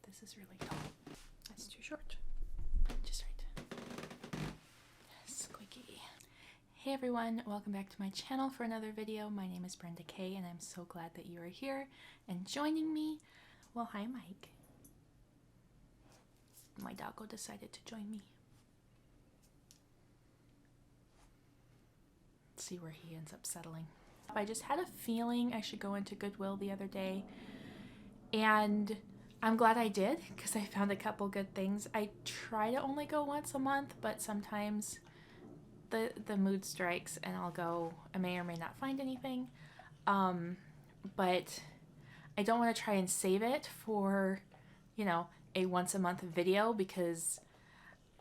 This is really tall. That's too short. Just right. Squeaky. Hey everyone, welcome back to my channel for another video. My name is Brenda Kay and I'm so glad that you are here and joining me. Well, hi Mike. My doggo decided to join me. Let's see where he ends up settling. I just had a feeling I should go into Goodwill the other day, and I'm glad I did because I found a couple good things. I try to only go once a month, but sometimes the mood strikes and I'll go. I may or may not find anything, but I don't want to try and save it for, you know, a once a month video because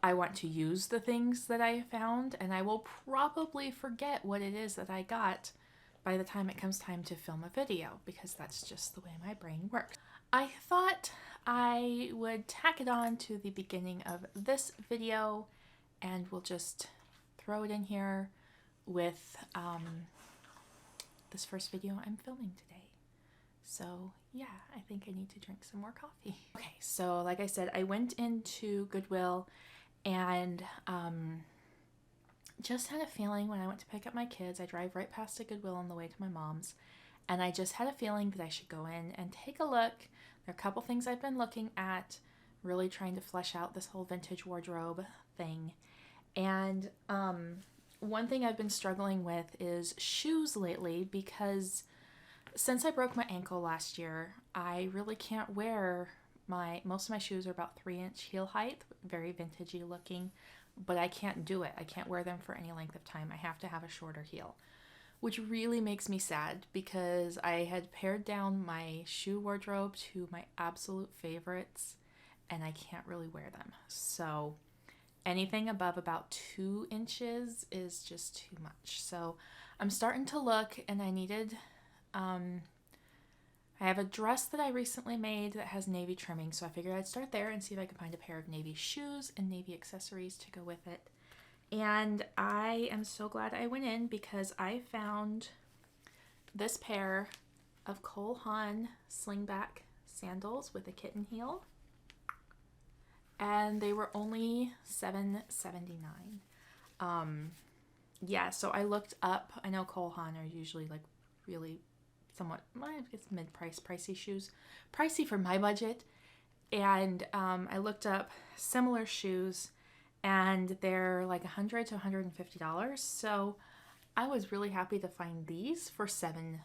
I want to use the things that I found, and I will probably forget what it is that I got by the time it comes time to film a video, because that's just the way my brain works. I thought I would tack it on to the beginning of this video, and we'll just throw it in here with this first video I'm filming today. So yeah, I think I need to drink some more coffee. Okay, so like I said, I went into Goodwill and just had a feeling when I went to pick up my kids. I drive right past a Goodwill on the way to my mom's, and I just had a feeling that I should go in and take a look. There are a couple things I've been looking at, really trying to flesh out this whole vintage wardrobe thing. And one thing I've been struggling with is shoes lately, because since I broke my ankle last year, I really can't wear most of my shoes are about 3-inch heel height, very vintagey looking, but I can't do it. I can't wear them for any length of time. I have to have a shorter heel, which really makes me sad because I had pared down my shoe wardrobe to my absolute favorites and I can't really wear them. So anything above about 2 inches is just too much. So I'm starting to look, and I needed, I have a dress that I recently made that has navy trimming, so I figured I'd start there and see if I could find a pair of navy shoes and navy accessories to go with it. And I am so glad I went in because I found this pair of Cole Haan slingback sandals with a kitten heel, and they were only $7.79. Yeah, so I looked up. I know Cole Haan are usually like really somewhat, I guess, mid-price, pricey shoes. Pricey for my budget. And I looked up similar shoes, and they're like $100 to $150. So I was really happy to find these for $7,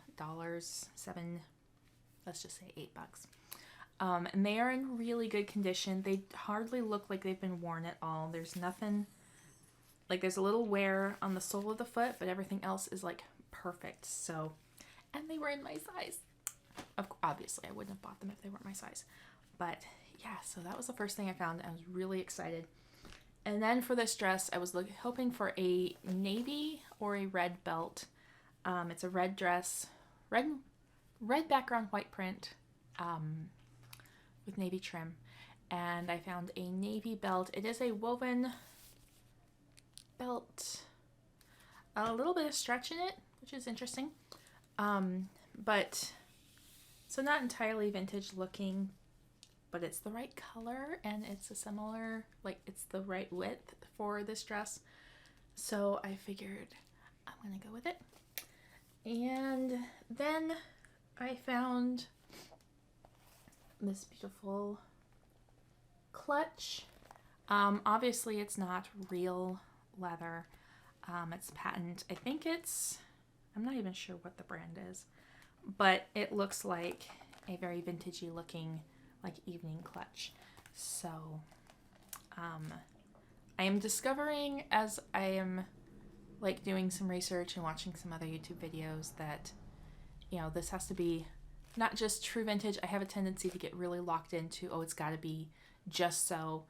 let's just say $8. And they are in really good condition. They hardly look like they've been worn at all. There's nothing, like there's a little wear on the sole of the foot, but everything else is like perfect. So, and they were in my size. Obviously, I wouldn't have bought them if they weren't my size. But yeah, so that was the first thing I found. I was really excited. And then for this dress, I was hoping for a navy or a red belt. It's a red dress, red background, white print, with navy trim. And I found a navy belt. It is a woven belt, a little bit of stretch in it, which is interesting. But so not entirely vintage looking, but it's the right color and it's a similar, like it's the right width for this dress. So I figured I'm gonna go with it. And then I found this beautiful clutch. Obviously it's not real leather. It's patent. I think it's, I'm not even sure what the brand is, but it looks like a very vintagey looking like evening clutch. So I am discovering as I am like doing some research and watching some other YouTube videos that, you know, this has to be not just true vintage. I have a tendency to get really locked into, oh, it's got to be just so,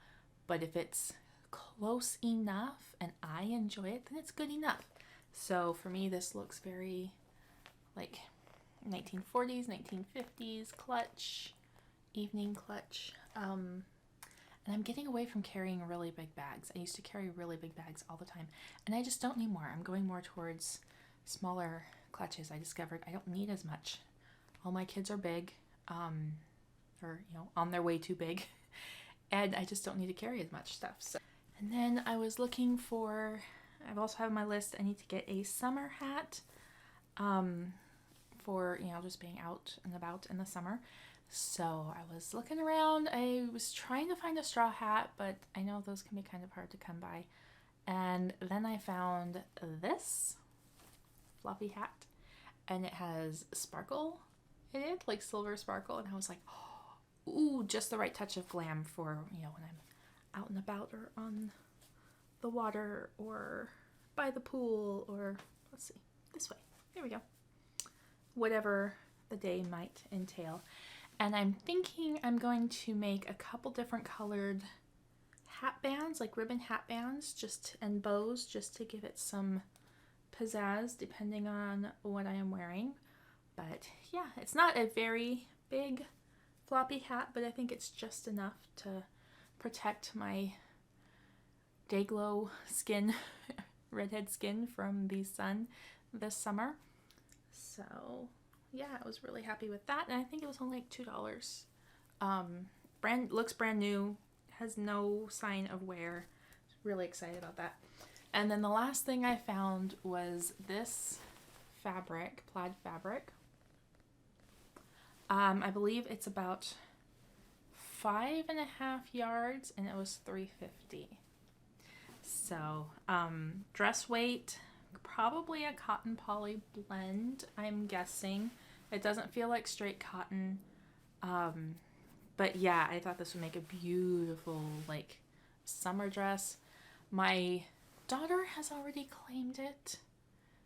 but if it's close enough and I enjoy it, then it's good enough. So for me, this looks very like 1940s, 1950s clutch, evening clutch. And I'm getting away from carrying really big bags. I used to carry really big bags all the time, and I just don't anymore. I'm going more towards smaller clutches. I discovered I don't need as much. All my kids are big. or, you know, on their way too big. And I just don't need to carry as much stuff. So. And then I was looking for, I've also have on my list, I need to get a summer hat for, you know, just being out and about in the summer. So I was looking around. I was trying to find a straw hat, but I know those can be kind of hard to come by. And then I found this fluffy hat, and it has sparkle in it, like silver sparkle. And I was like, oh, ooh, just the right touch of glam for, you know, when I'm out and about or on the water or by the pool or, let's see, this way. There we go. Whatever the day might entail. And I'm thinking I'm going to make a couple different colored hat bands, like ribbon hat bands, and bows, just to give it some pizzazz depending on what I am wearing. But yeah, it's not a very big floppy hat, but I think it's just enough to protect my day glow skin, redhead skin from the sun this summer. So yeah, I was really happy with that, and I think it was only like $2. Looks brand new, has no sign of wear. Really excited about that. And then the last thing I found was this fabric, plaid fabric. I believe it's about 5.5 yards, and it was $3.50. So dress weight, probably a cotton poly blend, I'm guessing. It doesn't feel like straight cotton, but yeah, I thought this would make a beautiful like summer dress. My daughter has already claimed it,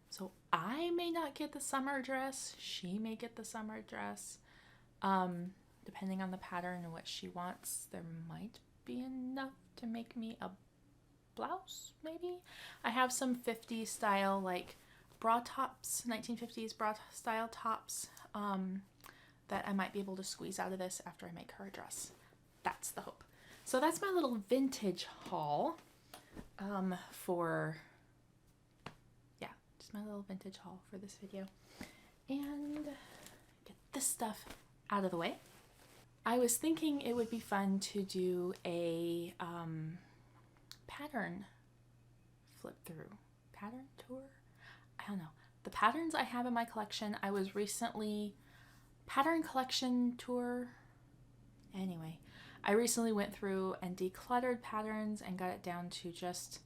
so I may not get the summer dress. She may get the summer dress. Depending on the pattern and what she wants, there might be enough to make me a blouse, maybe. I have some 50s style, like bra tops, 1950s bra style tops, that I might be able to squeeze out of this after I make her a dress. That's the hope. So that's my little vintage haul, just my little vintage haul for this video. And get this stuff out of the way. I was thinking it would be fun to do a pattern flip through, pattern tour. I don't know. The patterns I have in my collection, I was recently, pattern collection tour. Anyway, I recently went through and decluttered patterns and got it down to just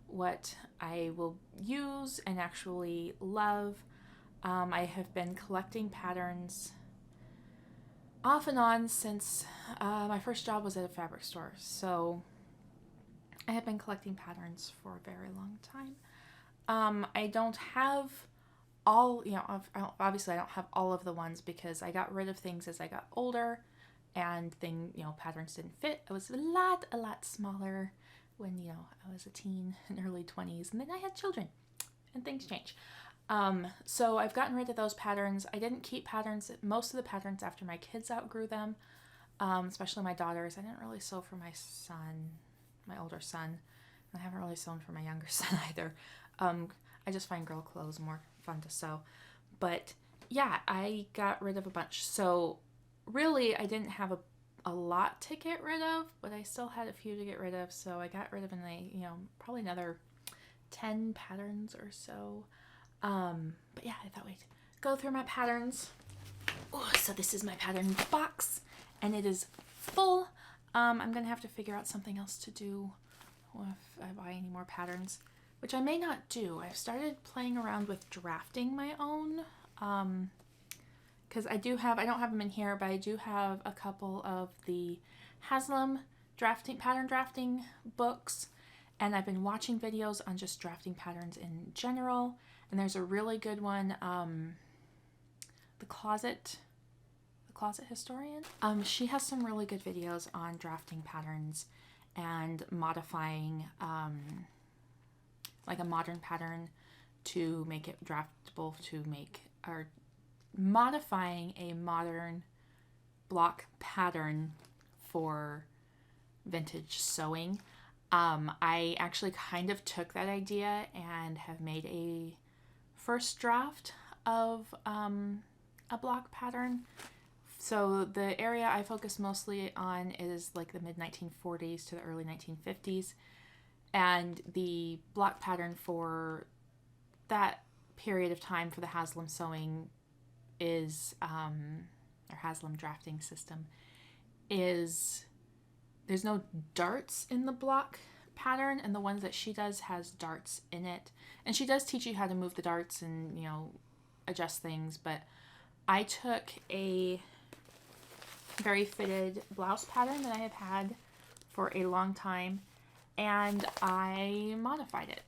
what I will use and actually love. I have been collecting patterns off and on since my first job was at a fabric store. So I have been collecting patterns for a very long time. I don't have all, obviously I don't have all of the ones because I got rid of things as I got older and patterns didn't fit. I was a lot smaller when, I was a teen in early 20s, and then I had children and things change. So I've gotten rid of those patterns. I didn't keep patterns, most of the patterns after my kids outgrew them, especially my daughters. I didn't really sew for my son, my older son. I haven't really sewn for my younger son either. I just find girl clothes more fun to sew. But yeah, I got rid of a bunch. So really, I didn't have a lot to get rid of, but I still had a few to get rid of. So I got rid of probably another 10 patterns or so. But yeah, I thought we'd go through my patterns. Oh, so this is my pattern box, and it is full. I'm gonna have to figure out something else to do if I buy any more patterns, which I may not do. I've started playing around with drafting my own, because I don't have them in here, but I do have a couple of the Haslam pattern drafting books, and I've been watching videos on just drafting patterns in general. And there's a really good one, the Closet Historian. She has some really good videos on drafting patterns and modifying like a modern pattern to make it draftable, or modifying a modern block pattern for vintage sewing. I actually kind of took that idea and have made a first draft of a block pattern So the area I focus mostly on is like the mid 1940s to the early 1950s. And the block pattern for that period of time for the Haslam sewing is, or Haslam drafting system, is there's no darts in the block pattern, and the ones that she does has darts in it. And she does teach you how to move the darts and, you know, adjust things, but I took a very fitted blouse pattern that I have had for a long time, and I modified it.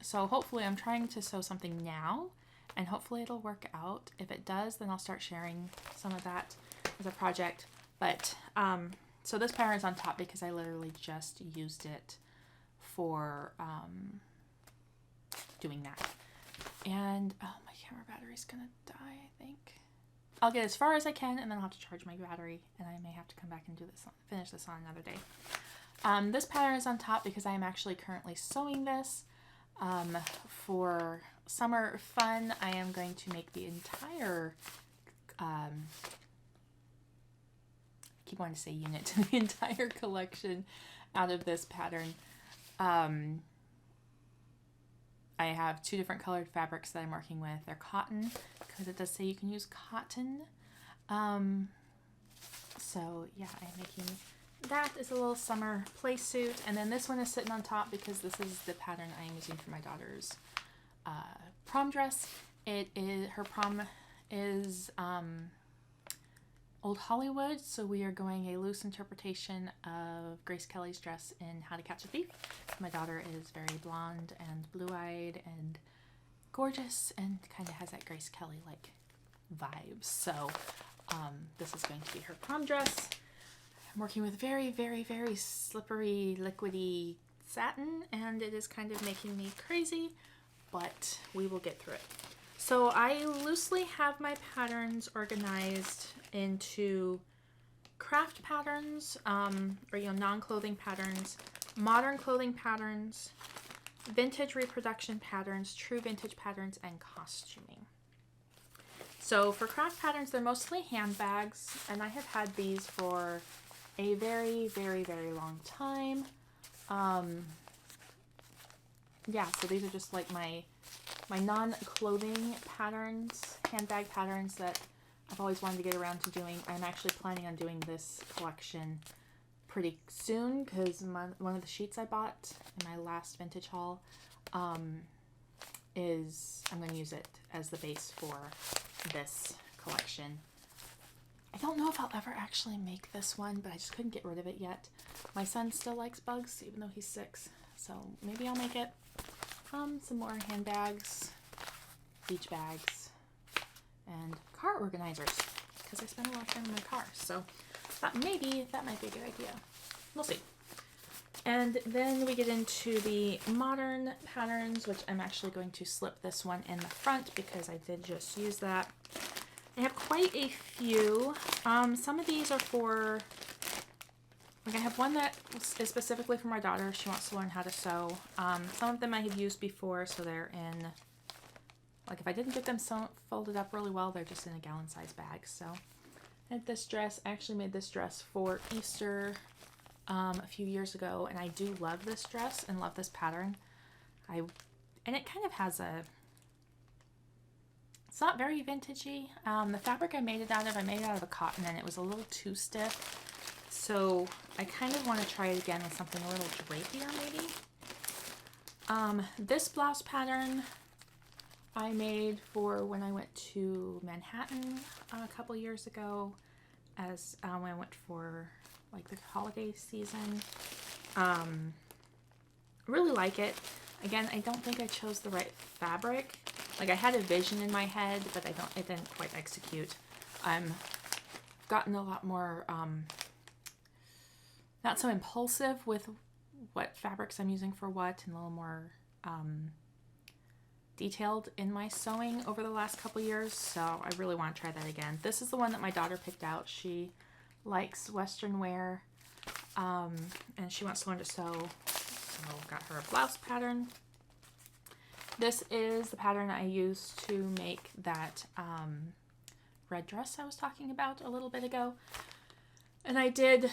So hopefully I'm trying to sew something now, and hopefully it'll work out. If it does, then I'll start sharing some of that as a project. But so this pattern is on top because I literally just used it for doing that. And oh, my camera battery's gonna die, I think. I'll get as far as I can, and then I'll have to charge my battery, and I may have to come back and do this, finish this on another day. This pattern is on top because I am actually currently sewing this. For summer fun, I am going to make the entire, I keep wanting to say unit, the entire collection out of this pattern. I have two different colored fabrics that I'm working with. They're cotton, because it does say you can use cotton. So yeah, I'm making that is a little summer play suit, and then this one is sitting on top because this is the pattern I am using for my daughter's prom dress. It is, her prom is Old Hollywood, so we are going a loose interpretation of Grace Kelly's dress in How to Catch a Thief. My daughter is very blonde and blue-eyed and gorgeous and kind of has that Grace Kelly like vibes. So this is going to be her prom dress. I'm working with very, very, very slippery, liquidy satin, and it is kind of making me crazy, but we will get through it. So I loosely have my patterns organized into craft patterns, or, you know, non-clothing patterns, modern clothing patterns, vintage reproduction patterns, true vintage patterns, and costuming. So for craft patterns, they're mostly handbags, and I have had these for a very, very, very long time. Yeah, so these are just like my non-clothing patterns, handbag patterns that I've always wanted to get around to doing. I'm actually planning on doing this collection pretty soon because one of the sheets I bought in my last vintage haul is, I'm going to use it as the base for this collection. I don't know if I'll ever actually make this one, but I just couldn't get rid of it yet. My son still likes bugs, even though he's 6, so maybe I'll make it. Some more handbags, beach bags, and car organizers, because I spend a lot of time in my car, so I thought maybe that might be a good idea. We'll see. And then we get into the modern patterns, which I'm actually going to slip this one in the front because I did just use that. I have quite a few. Some of these are for, like I have one that is specifically for my daughter. She wants to learn how to sew. Some of them I have used before, so they're in, like if I didn't get them folded up really well, they're just in a gallon size bag. So I had this dress. I actually made this dress for Easter a few years ago, and I do love this dress and love this pattern. And it kind of has a, it's not very vintagey. The fabric I made it out of a cotton, and it was a little too stiff. So I kind of want to try it again with something a little drapier maybe. This blouse pattern I made for when I went to Manhattan a couple years ago, as when I went for like the holiday season. Really like it. Again, I don't think I chose the right fabric. Like I had a vision in my head, but it didn't quite execute. I'm gotten a lot more not so impulsive with what fabrics I'm using for what, and a little more detailed in my sewing over the last couple years, so I really want to try that again. This is the one that my daughter picked out. She likes Western wear, and she wants to learn to sew, so got her a blouse pattern. This is the pattern I used to make that red dress I was talking about a little bit ago. And I did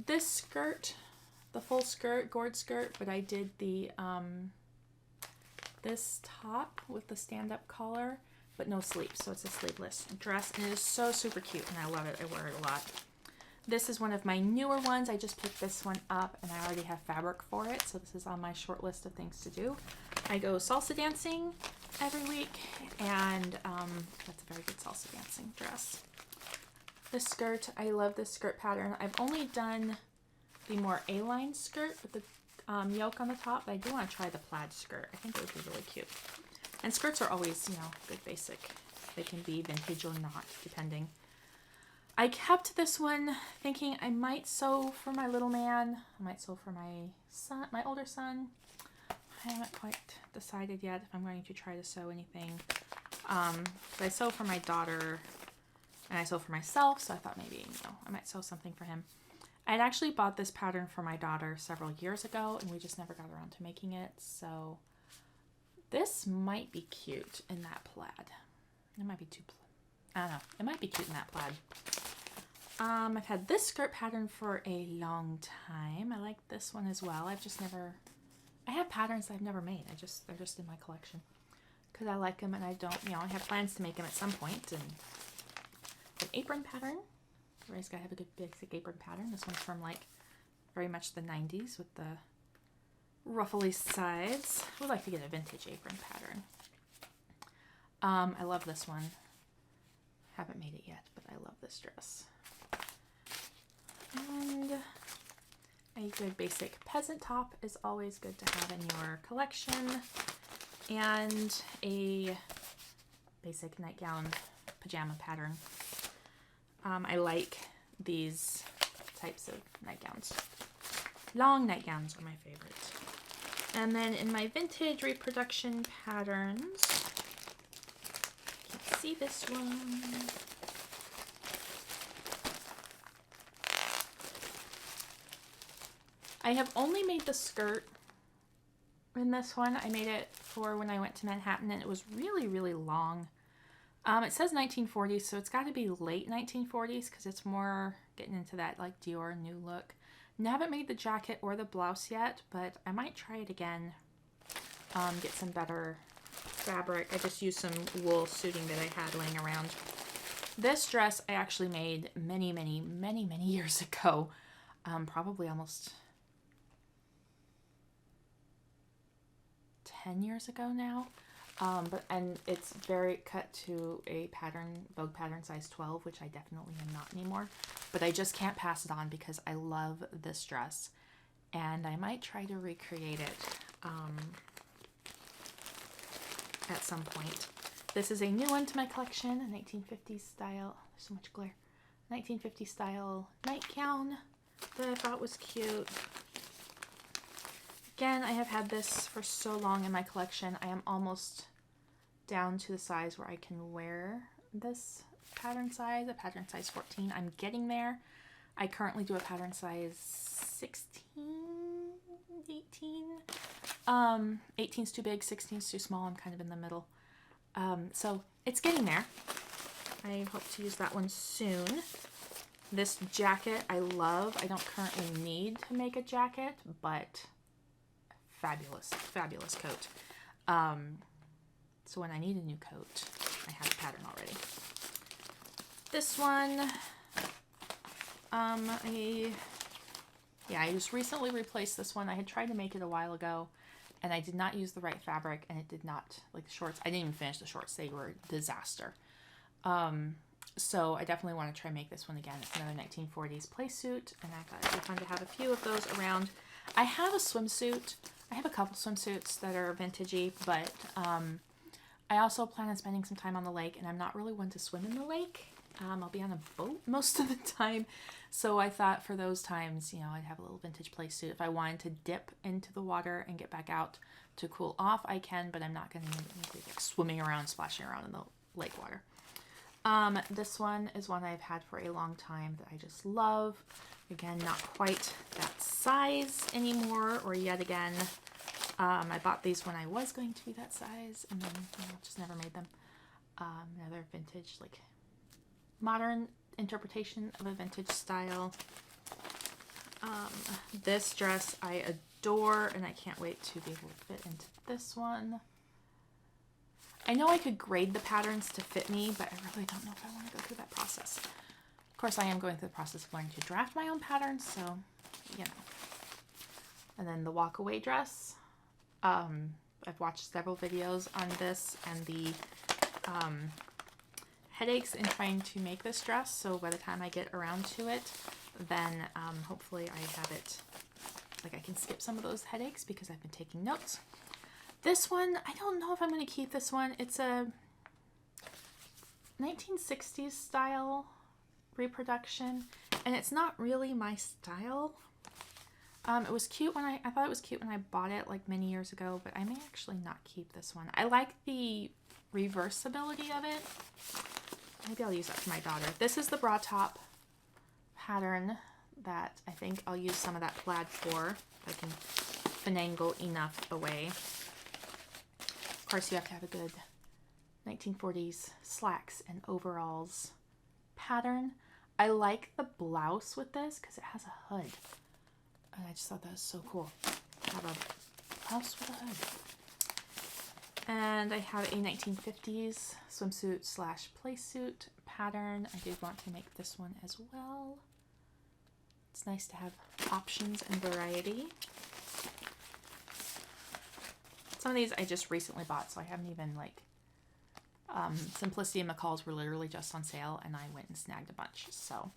this skirt, the full skirt, gourd skirt, but I did the this top with the stand-up collar, but no sleeves, so it's a sleeveless dress, and it is so super cute, and I love it. I wear it a lot. This is one of my newer ones. I just picked this one up, and I already have fabric for it, so this is on my short list of things to do. I go salsa dancing every week, and that's a very good salsa dancing dress. This skirt, I love this skirt pattern. I've only done the more A-line skirt with the yoke on the top, but I do want to try the plaid skirt. I think it would be really cute. And skirts are always, you know, good basic. They can be vintage or not, depending. I kept this one thinking I might sew for my little man. I might sew for my son, my older son. I haven't quite decided yet if I'm going to try to sew anything. But I sew for my daughter and I sew for myself, so I thought maybe, you know, I might sew something for him. I had actually bought this pattern for my daughter several years ago, and we just never got around to making it, so this might be cute in that plaid. It might be too, I don't know, it might be cute in that plaid. I've had this skirt pattern for a long time. I like this one as well. I've just never, I have patterns I've never made. They're just in my collection because I like them, and I don't, you know, I have plans to make them at some point. And an apron pattern. Everybody's got to have a good basic apron pattern. This one's from like very much the 90s with the ruffly sides. I would like to get a vintage apron pattern. I love this one. Haven't made it yet, but I love this dress. And a good basic peasant top is always good to have in your collection. And a basic nightgown pajama pattern. I like these types of nightgowns. Long nightgowns are my favorite. And then in my vintage reproduction patterns, can't see this one. I have only made the skirt in this one. I made it for when I went to Manhattan, and it was really, really long. It says 1940s, so it's got to be late 1940s because it's more getting into that like Dior new look. And I haven't made the jacket or the blouse yet, but I might try it again. Get some better fabric. I just used some wool suiting that I had laying around. This dress I actually made many, many, many, many years ago. Probably almost 10 years ago now. And it's very cut to a pattern, Vogue pattern size 12, which I definitely am not anymore. But I just can't pass it on because I love this dress. And I might try to recreate it at some point. This is a new one to my collection, a 1950s style, there's so much glare, 1950s style nightgown that I thought was cute. Again, I have had this for so long in my collection. I am almost down to the size where I can wear this pattern size, a pattern size 14. I'm getting there. I currently do a pattern size 16, 18. 18's too big, 16's too small. I'm kind of in the middle. So it's getting there. I hope to use that one soon. This jacket I love. I don't currently need to make a jacket, but fabulous, fabulous coat. So when I need a new coat, I have a pattern already. This one, I just recently replaced this one. I had tried to make it a while ago, and I did not use the right fabric, and it did not, like the shorts, I didn't even finish the shorts. They were a disaster. So I definitely want to try and make this one again. It's another 1940s Playsuit, and I thought it'd be fun to have a few of those around. I have a swimsuit. I have a couple swimsuits that are vintagey, but I also plan on spending some time on the lake, and I'm not really one to swim in the lake. I'll be on a boat most of the time, so I thought for those times, you know, I'd have a little vintage Playsuit. If I wanted to dip into the water and get back out to cool off, I can, but I'm not going to be like swimming around, splashing around in the lake water. This one is one I've had for a long time that I just love. Again, not quite that size anymore, or yet again. I bought these when I was going to be that size, and then just never made them. Another vintage, like modern interpretation of a vintage style. This dress I adore, and I can't wait to be able to fit into this one. I know I could grade the patterns to fit me, but I really don't know if I want to go through that process. Of course, I am going through the process of learning to draft my own patterns, so, you know. And then the walkaway dress. I've watched several videos on this and the headaches in trying to make this dress, so by the time I get around to it, then hopefully I have it, like I can skip some of those headaches because I've been taking notes. This one, I don't know if I'm going to keep this one. It's a 1960s style reproduction, and it's not really my style. It was cute when I thought it was cute when I bought it like many years ago, but I may actually not keep this one. I like the reversibility of it. Maybe I'll use that for my daughter. This is the bra top pattern that I think I'll use some of that plaid for. If I can finagle enough away. Of course, you have to have a good 1940s slacks and overalls pattern. I like the blouse with this because it has a hood. And I just thought that was so cool. Have a blouse with a hood. And I have a 1950s swimsuit slash playsuit pattern. I did want to make this one as well. It's nice to have options and variety. Some of these I just recently bought, so I haven't even like, Simplicity and McCall's were literally just on sale and I went and snagged a bunch. So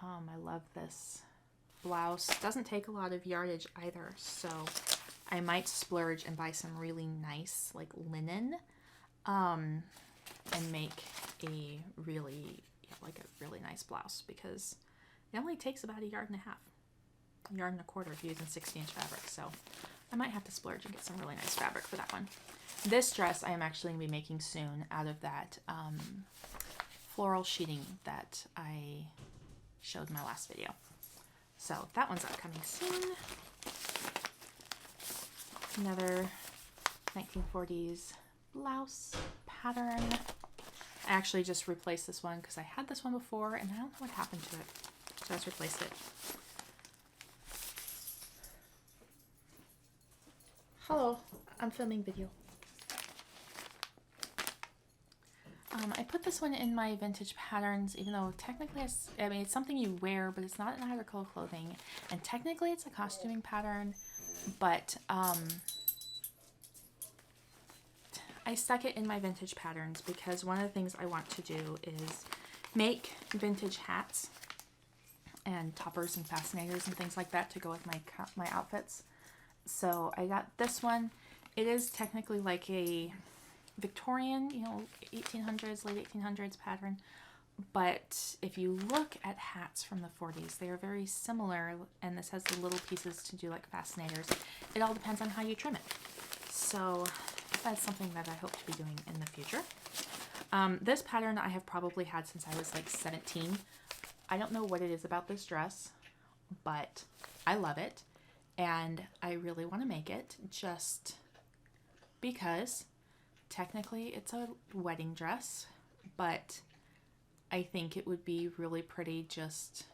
I love this blouse. Doesn't take a lot of yardage either, so I might splurge and buy some really nice like linen and make a really, like a really nice blouse, because it only takes about a yard and a quarter if you're using 60-inch fabric. So I might have to splurge and get some really nice fabric for that one. This dress I am actually going to be making soon out of that floral sheeting that I showed in my last video. So that one's upcoming soon. Another 1940s blouse pattern. I actually just replaced this one because I had this one before and I don't know what happened to it. So I just replaced it. Hello, I'm filming video. I put this one in my vintage patterns, even though technically it's something you wear, but it's not in either color clothing. And technically it's a costuming pattern, but I stuck it in my vintage patterns because one of the things I want to do is make vintage hats and toppers and fascinators and things like that to go with my outfits. So I got this one. It is technically like a Victorian, 1800s, late 1800s pattern. But if you look at hats from the 40s, they are very similar, and this has the little pieces to do like fascinators. It all depends on how you trim it. So that's something that I hope to be doing in the future. This pattern I have probably had since I was like 17. I don't know what it is about this dress, but I love it, and I really want to make it just because technically it's a wedding dress, but I think it would be really pretty just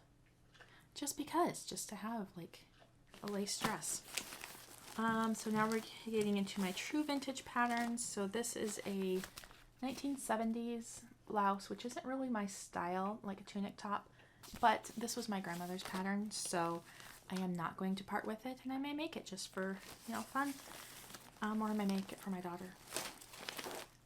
because, just to have like a lace dress. So now we're getting into my true vintage patterns. So this is a 1970s blouse, which isn't really my style, like a tunic top, but this was my grandmother's pattern, so I am not going to part with it, and I may make it just for, fun, or I may make it for my daughter.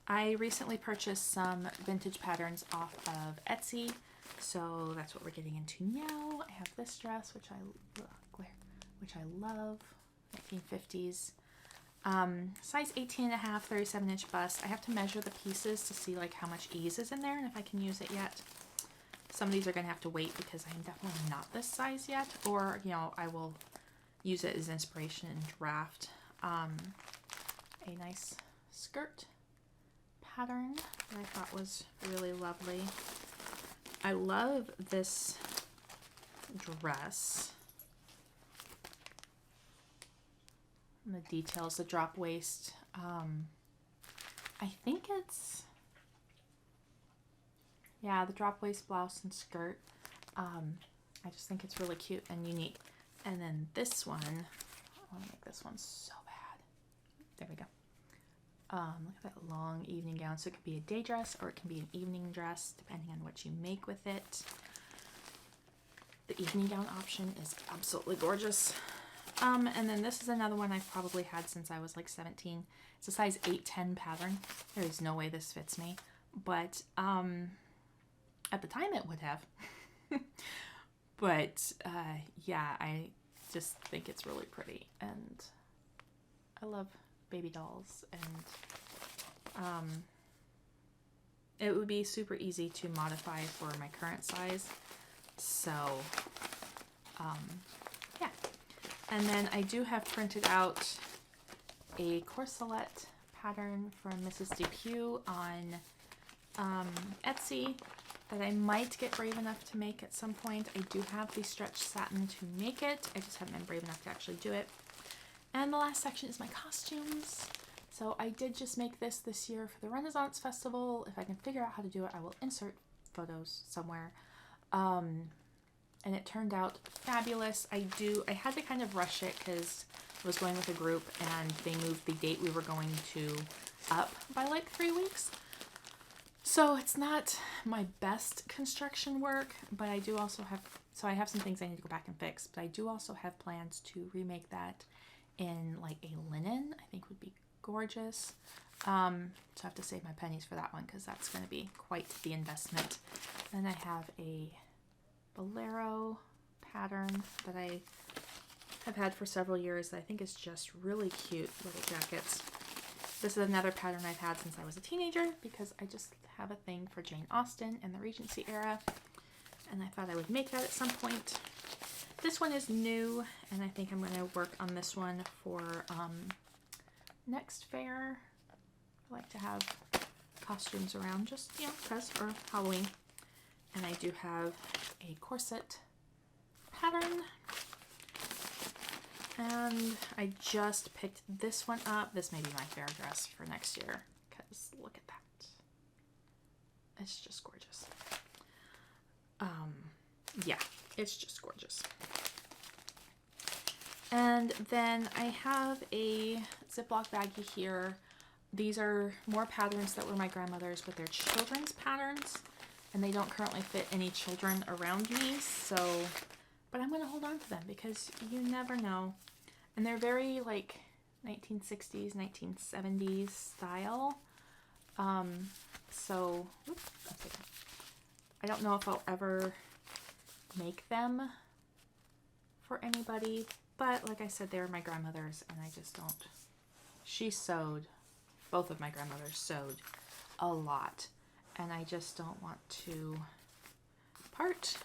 I recently purchased some vintage patterns off of Etsy, so that's what we're getting into now. I have this dress, which I love, 1950s. Size 18.5, 37-inch bust. I have to measure the pieces to see like how much ease is in there and if I can use it yet. Some of these are going to have to wait because I'm definitely not this size yet, or I will use it as inspiration and draft. A nice skirt pattern that I thought was really lovely. I love this dress. And the details, the drop waist. I think it's, Yeah, the drop waist blouse and skirt. I just think it's really cute and unique. And then this one, I want to make this one so bad. There we go. Look at that long evening gown. So it could be a day dress or it can be an evening dress, depending on what you make with it. The evening gown option is absolutely gorgeous. And then this is another one I've probably had since I was like 17. It's a size 8-10 pattern. There is no way this fits me, but at the time it would have. But yeah, I just think it's really pretty, and I love baby dolls, and it would be super easy to modify for my current size. So yeah. And then I do have printed out a corset pattern from Mrs. Depew on Etsy that I might get brave enough to make at some point. I do have the stretch satin to make it. I just haven't been brave enough to actually do it. And the last section is my costumes. So I did just make this year for the Renaissance Festival. If I can figure out how to do it, I will insert photos somewhere. And it turned out fabulous. I had to kind of rush it because I was going with a group and they moved the date we were going to up by like 3 weeks. So it's not my best construction work, but I do also have, so I have some things I need to go back and fix, but I do also have plans to remake that in like a linen. I think would be gorgeous. So I have to save my pennies for that one because that's going to be quite the investment. Then I have a Bolero pattern that I have had for several years that I think is just really cute little jackets. This is another pattern I've had since I was a teenager because I just have a thing for Jane Austen and the Regency era, and I thought I would make that at some point. This one is new, and I think I'm going to work on this one for next fair. I like to have costumes around just, you know, because for Halloween. And I do have a corset pattern. And I just picked this one up. This may be my fair dress for next year because look at that. It's just gorgeous. Yeah, it's just gorgeous. And then I have a Ziploc baggie here. These are more patterns that were my grandmother's, but they're children's patterns, and they don't currently fit any children around me, so, but I'm going to hold on to them because you never know. And they're very like 1960s, 1970s style. So, oops, I don't know if I'll ever make them for anybody, but like I said, they were my grandmother's, and I just don't. She sewed, both of my grandmothers sewed a lot, and I just don't want to part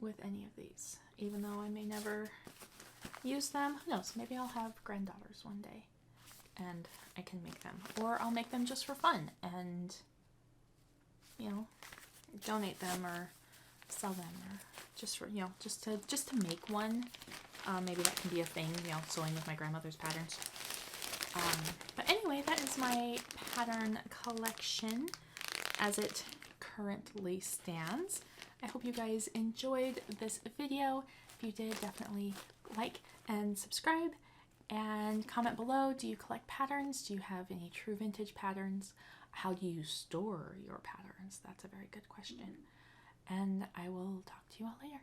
with any of these, even though I may never use them. Who knows, maybe I'll have granddaughters one day and I can make them, or I'll make them just for fun and, you know, donate them or sell them, or just for, you know, just to make one. Maybe that can be a thing, you know, sewing with my grandmother's patterns. But anyway, that is my pattern collection as it currently stands. I hope you guys enjoyed this video. If you did, definitely like and subscribe, and comment below. Do you collect patterns? Do you have any true vintage patterns? How do you store your patterns? That's a very good question. And I will talk to you all later.